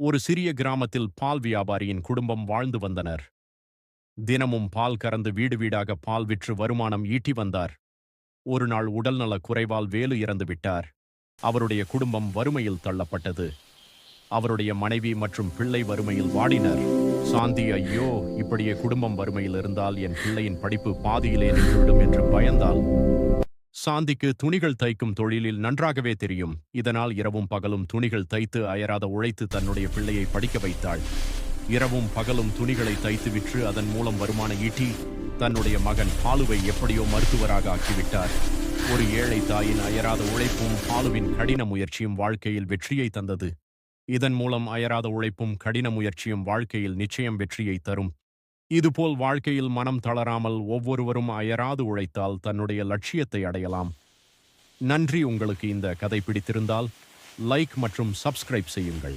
ஒரு சிறிய கிராமத்தில் பால் வியாபாரியின் குடும்பம் வாழ்ந்து வந்தனர். தினமும் பால் கறந்து வீடு வீடாக பால் விற்று வருமானம் ஈட்டி வந்தார். ஒரு நாள் உடல்நலக் குறைவால் வேலு இறந்து விட்டார். அவருடைய குடும்பம் வறுமையில் தள்ளப்பட்டது. அவருடைய மனைவி மற்றும் பிள்ளை வறுமையில் வாடினர். சாந்தி, ஐயோ, இப்படியே குடும்பம் வறுமையில் இருந்தால் என் பிள்ளையின் படிப்பு பாதியிலே நின்றுவிடும் என்று பயந்தாள். சாந்திக்கு துணிகள் தைக்கும் தொழிலில் நன்றாகவே தெரியும். இதனால் இரவும் பகலும் துணிகள் தைத்து அயராத உழைத்து தன்னுடைய பிள்ளையை படிக்க வைத்தாள். இரவும் பகலும் துணிகளை தைத்து விற்று அதன் மூலம் வருமானம் ஈட்டி தன்னுடைய மகன் பாலுவை எப்படியோ மருத்துவராக ஆக்கிவிட்டார். ஒரு ஏழை தாயின் அயராத உழைப்பும் பாலுவின் கடின முயற்சியும் வாழ்க்கையில் வெற்றியை தந்தது. இதன் மூலம் அயராத உழைப்பும் கடின முயற்சியும் வாழ்க்கையில் நிச்சயம் வெற்றியை தரும். இதுபோல் வாழ்க்கையில் மனம் தளராமல் ஒவ்வொருவரும் அயராது உழைத்தால் தன்னுடைய லட்சியத்தை அடையலாம். நன்றி. உங்களுக்கு இந்த கதை பிடித்திருந்தால் லைக் மற்றும் சப்ஸ்கிரைப் செய்யுங்கள்.